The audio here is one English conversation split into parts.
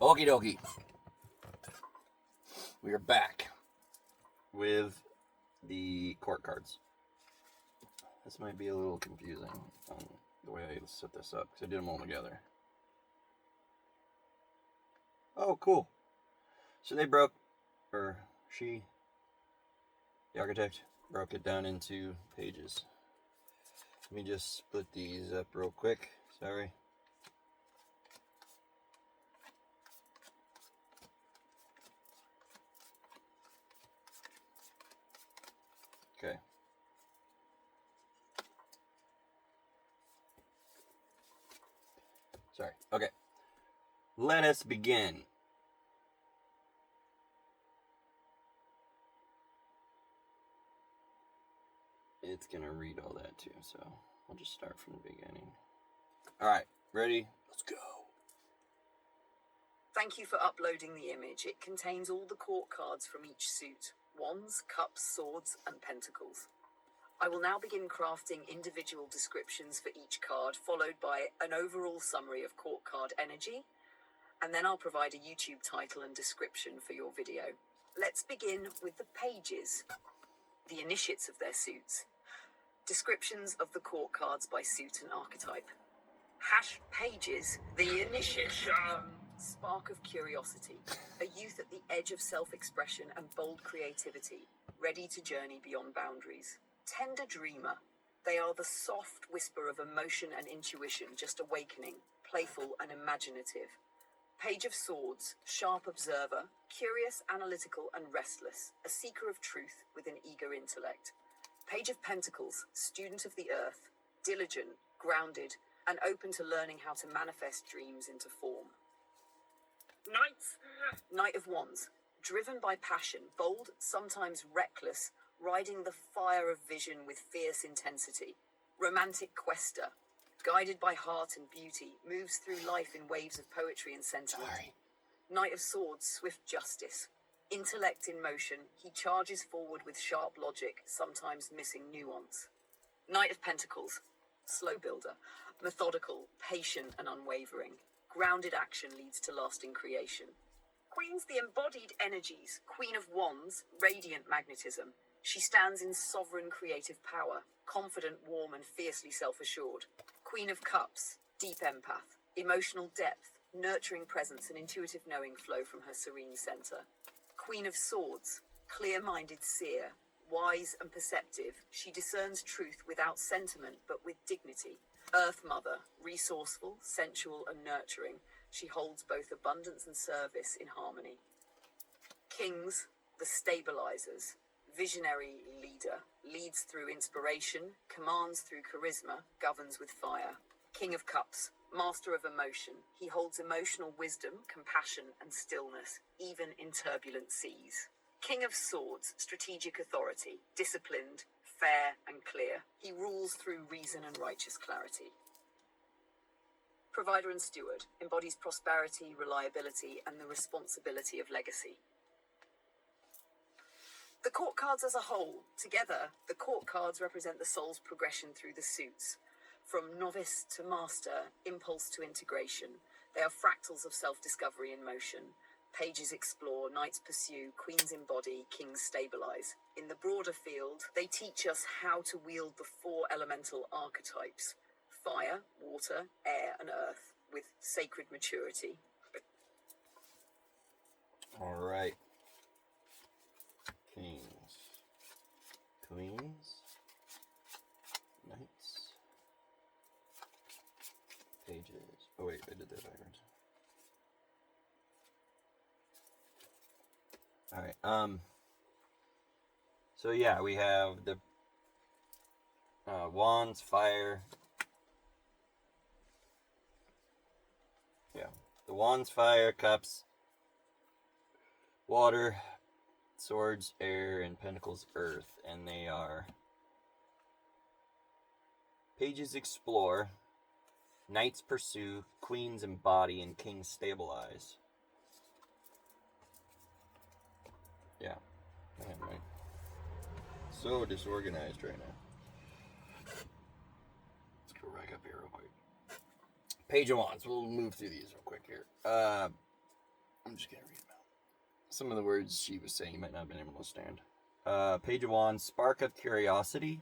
Okie dokie. We are back with the court cards. This might be a little confusing on the way I set this up because I did them all together. Oh, cool. So they broke, or she, the architect, broke it down into pages. Let me just split these up real quick. Sorry. Okay. Sorry. Okay. Let us begin. It's going to read all that too, so I'll just start from the beginning. All right. Ready? Let's go. Thank you for uploading the image. It contains all the court cards from each suit. Wands, cups, swords, and pentacles. I will now begin crafting individual descriptions for each card, followed by an overall summary of court card energy, and then I'll provide a YouTube title and description for your video. Let's begin with the pages, the initiates of their suits. Descriptions of the court cards by suit and archetype. Pages, the initiation. Spark of curiosity, a youth at the edge of self-expression and bold creativity, ready to journey beyond boundaries. Tender dreamer, they are the soft whisper of emotion and intuition just awakening, playful and imaginative. Page of Swords, sharp observer, curious, analytical and restless, a seeker of truth with an eager intellect. Page of Pentacles, student of the earth, diligent, grounded, and open to learning how to manifest dreams into form. Knight of Wands, driven by passion, bold, sometimes reckless, riding the fire of vision with fierce intensity. Romantic quester, guided by heart and beauty, moves through life in waves of poetry and sentiment. Knight of Swords, swift justice. Intellect in motion, he charges forward with sharp logic, sometimes missing nuance. Knight of Pentacles, slow builder, methodical, patient and unwavering. Grounded action leads to lasting creation. Queen's the embodied energies. Queen of Wands, radiant magnetism. She stands in sovereign creative power, confident, warm, and fiercely self-assured. Queen of Cups, deep empath. Emotional depth, nurturing presence, and intuitive knowing flow from her serene center. Queen of Swords, clear-minded seer. Wise and perceptive, she discerns truth without sentiment, but with dignity. Earth Mother, resourceful, sensual, and nurturing. She holds both abundance and service in harmony. Kings, the stabilizers. Visionary leader, leads through inspiration, commands through charisma, governs with fire. King of Cups, master of emotion. He holds emotional wisdom, compassion, and stillness, even in turbulent seas. King of Swords, strategic authority, disciplined, fair, and clear. He rules through reason and righteous clarity. Provider and steward, embodies prosperity, reliability, and the responsibility of legacy. The court cards as a whole. Together, the court cards represent the soul's progression through the suits. From novice to master, impulse to integration. They are fractals of self-discovery in motion. Pages explore, knights pursue, queens embody, kings stabilize. In the broader field, they teach us how to wield the four elemental archetypes: fire, water, air, and earth, with sacred maturity. All right. Kings, queens, knights, pages. Oh wait, I did that backwards. All right. So yeah, we have the wands, fire. Yeah, the wands, fire, cups, water, swords, air, and pentacles, earth, and they are pages explore, knights pursue, queens embody, and kings stabilize. Yeah, man, right. So disorganized right now. Let's go back up here real quick. Page of Wands. We'll move through these real quick here. I'm just going to read them out. Some of the words she was saying you might not have been able to understand. Page of Wands, spark of curiosity.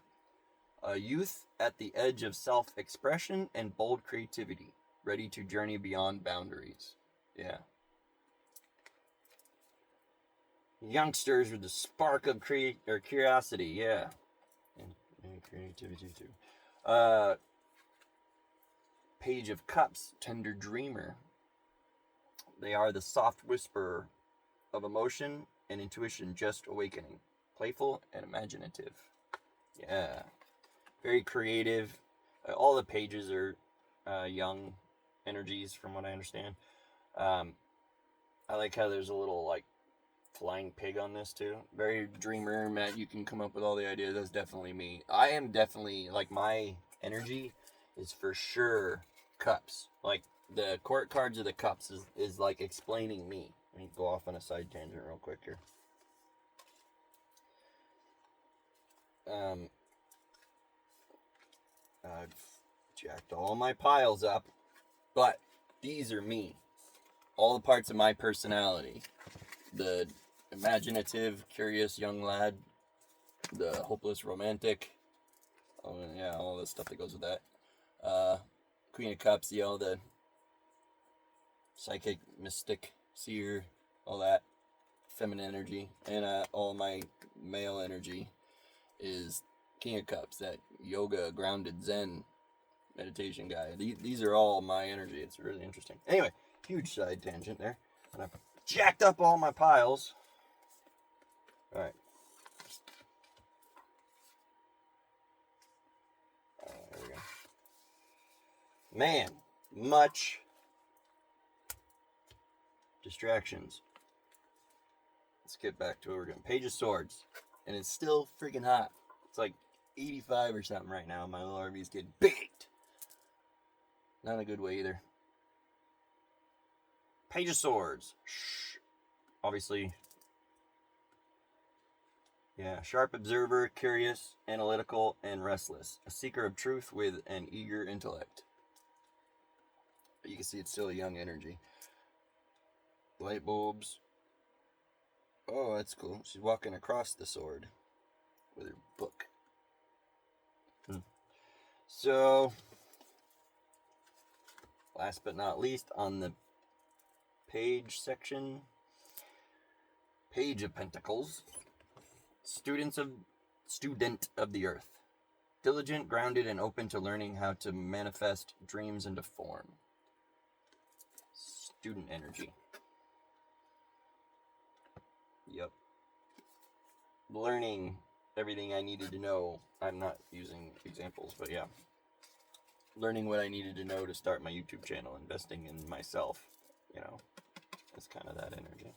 A youth at the edge of self-expression and bold creativity, ready to journey beyond boundaries. Yeah. Youngsters with the spark of curiosity, yeah. And creativity too. Page of Cups, tender dreamer. They are the soft whisperer of emotion and intuition just awakening. Playful and imaginative. Yeah. Very creative. All the pages are young energies from what I understand. I like how there's a little like flying pig on this too. Very dreamer, Matt. You can come up with all the ideas. That's definitely me. I am definitely like my energy is for sure cups. Like the court cards of the cups is like explaining me. Let me go off on a side tangent real quick here. I've jacked all my piles up, but these are me. All the parts of my personality. The imaginative, curious young lad, the hopeless romantic, yeah, all the stuff that goes with that. Queen of Cups, you know, the psychic, mystic, seer, all that, feminine energy, and all my male energy is King of Cups, that yoga, grounded, zen, meditation guy. These are all my energy. It's really interesting. Anyway, huge side tangent there. And I've jacked up all my piles. All right. There we go. Man, much distractions. Let's get back to what we're doing. Page of Swords. And it's still freaking hot. It's like 85 or something right now. My little RV's getting baked. Not in a good way either. Page of Swords. Shh. Obviously. Yeah. Sharp observer, curious, analytical, and restless. A seeker of truth with an eager intellect. But you can see it's still a young energy. Light bulbs. Oh, that's cool. She's walking across the sword with her book. So, last but not least, on the page section, Page of Pentacles, student of the earth, diligent, grounded, and open to learning how to manifest dreams into form. Student energy. Yep. Learning everything I needed to know. I'm not using examples, but yeah. Learning what I needed to know to start my YouTube channel, investing in myself, you know. That's kind of that energy.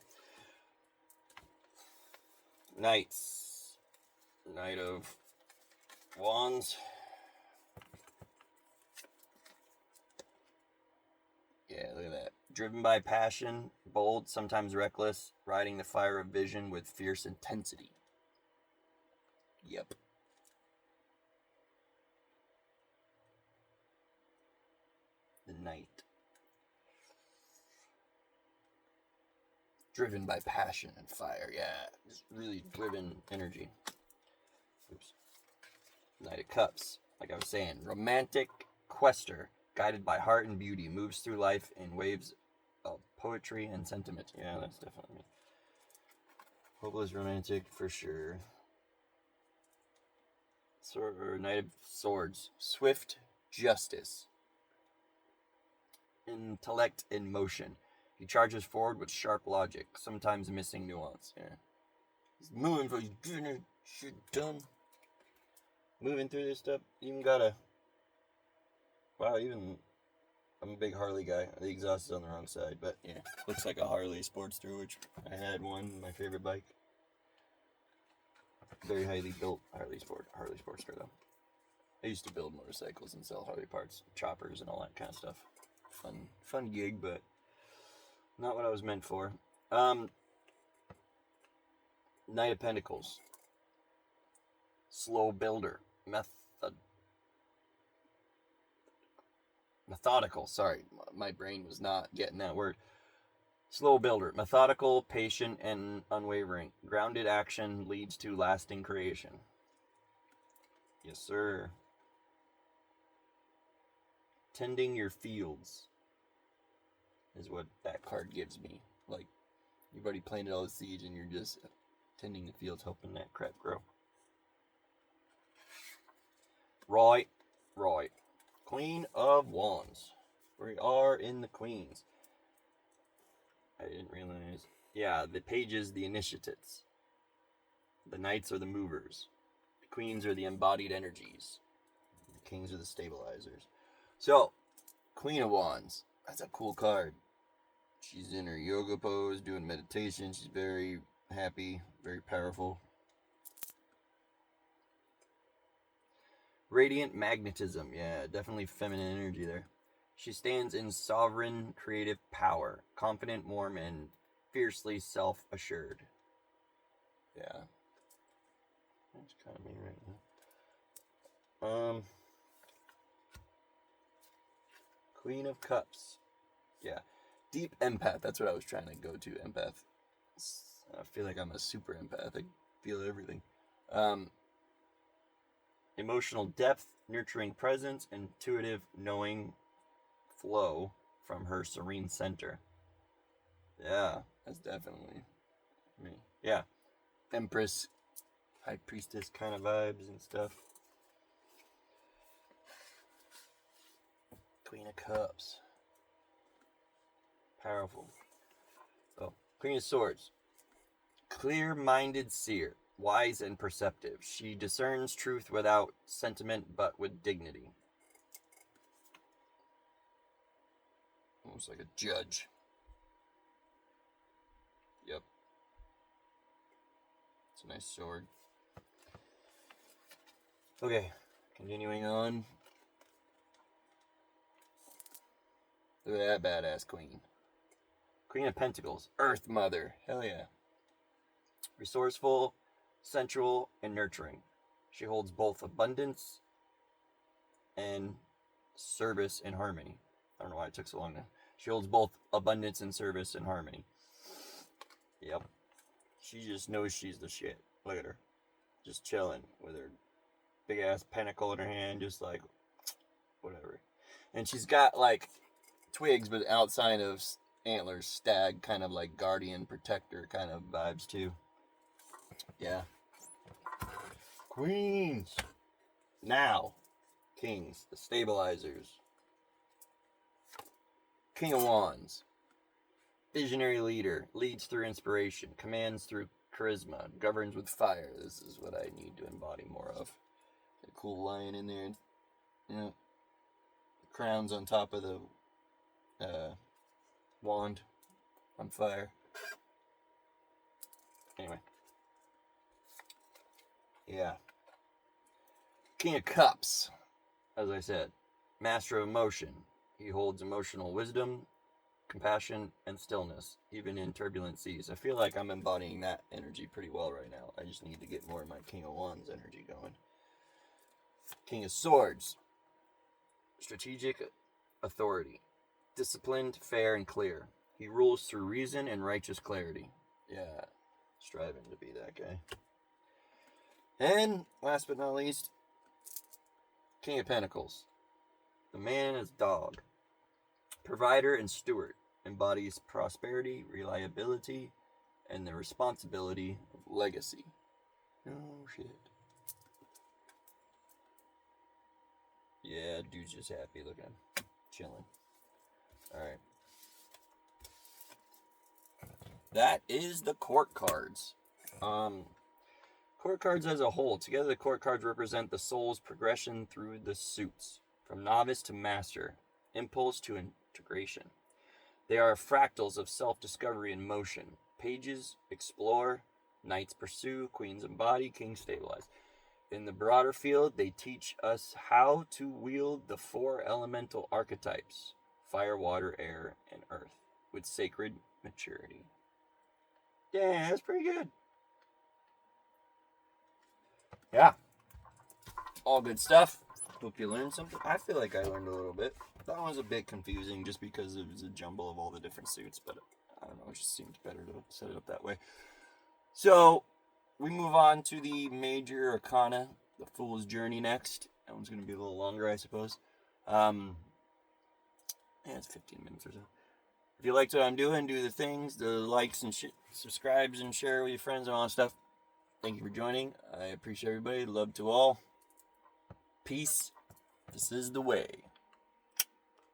Knights. Knight of Wands. Yeah, look at that. Driven by passion, bold, sometimes reckless, riding the fire of vision with fierce intensity. Yep. The Knight. Driven by passion and fire, yeah. Just really driven energy. Oops. Knight of Cups. Like I was saying, romantic quester, guided by heart and beauty, moves through life in waves of poetry and sentiment. Yeah, that's definitely me. Hopeless romantic for sure. Knight of Swords. Swift justice. Intellect in motion. He charges forward with sharp logic, sometimes missing nuance. Yeah. He's moving for getting shit done. Moving through this stuff. Even got a... Wow, even... I'm a big Harley guy. The exhaust is on the wrong side, but yeah. Looks like a Harley Sportster, which I had one, my favorite bike. Very highly built Harley Sportster, though. I used to build motorcycles and sell Harley parts, choppers, and all that kind of stuff. Fun gig, but not what I was meant for. Knight of Pentacles. Slow builder. Methodical. Sorry, my brain was not getting that word. Slow builder, methodical, patient, and unwavering. Grounded action leads to lasting creation. Yes, sir. Tending your fields is what that card gives me. Like, you've already planted all the seeds and you're just tending the fields, hoping that crap grow. Right. Queen of Wands. We are in the Queens. I didn't realize. Yeah, the pages, the initiates. The knights are the movers. The queens are the embodied energies. The kings are the stabilizers. So, Queen of Wands. That's a cool card. She's in her yoga pose, doing meditation. She's very happy, very powerful. Radiant magnetism. Yeah, definitely feminine energy there. She stands in sovereign creative power, confident, warm, and fiercely self-assured. Yeah. That's kind of me right now. Queen of Cups. Yeah. Deep empath. That's what I was trying to go to. Empath. I feel like I'm a super empath. I feel everything. Emotional depth, nurturing presence, intuitive knowing flow from her serene center. Yeah, that's definitely me. Yeah. Empress, High Priestess kind of vibes and stuff. Queen of Cups. Powerful. Oh, Queen of Swords. Clear-minded seer, wise and perceptive. She discerns truth without sentiment but with dignity. Almost like a judge. Yep. It's a nice sword. Okay, continuing on. Look at that badass queen. Queen of Pentacles, Earth Mother. Hell yeah. Resourceful, sensual, and nurturing. She holds both abundance and service in harmony. I don't know why it took so long. She holds both abundance and service in harmony. Yep. She just knows she's the shit. Look at her. Just chilling with her big ass pentacle in her hand, just like, whatever. And she's got like twigs, but outside of antlers, stag, kind of like guardian, protector kind of vibes too. Yeah. Queens. Now, kings, the stabilizers. King of Wands. Visionary leader, leads through inspiration, commands through charisma, governs with fire. This is what I need to embody more of. A cool lion in there. You know, the crown's on top of the wand on fire. Anyway. Yeah. King of Cups. As I said, master of emotion. He holds emotional wisdom, compassion, and stillness, even in turbulent seas. I feel like I'm embodying that energy pretty well right now. I just need to get more of my King of Wands energy going. King of Swords. Strategic authority. Disciplined, fair, and clear. He rules through reason and righteous clarity. Yeah, striving to be that guy. And, last but not least, King of Pentacles. The man is dog. Provider and steward. Embodies prosperity, reliability, and the responsibility of legacy. Oh, shit. Yeah, dude's just happy looking. Chilling. Alright. That is the court cards. Court cards as a whole. Together, the court cards represent the soul's progression through the suits, from novice to master, impulse to integration. They are fractals of self-discovery in motion. Pages explore, knights pursue, queens embody, kings stabilize. In the broader field, they teach us how to wield the 4 elemental archetypes: fire, water, air, and earth, with sacred maturity. Yeah, that's pretty good. Yeah. All good stuff. Hope you learned something. I feel like I learned a little bit. That one was a bit confusing just because it was a jumble of all the different suits, but I don't know, it just seems better to set it up that way. So, we move on to the major arcana, the Fool's Journey next. That one's going to be a little longer, I suppose. Yeah, it's 15 minutes or so. If you liked what I'm doing, do the things, the likes and subscribes and share with your friends and all that stuff. Thank you for joining. I appreciate everybody. Love to all. Peace. This is the way.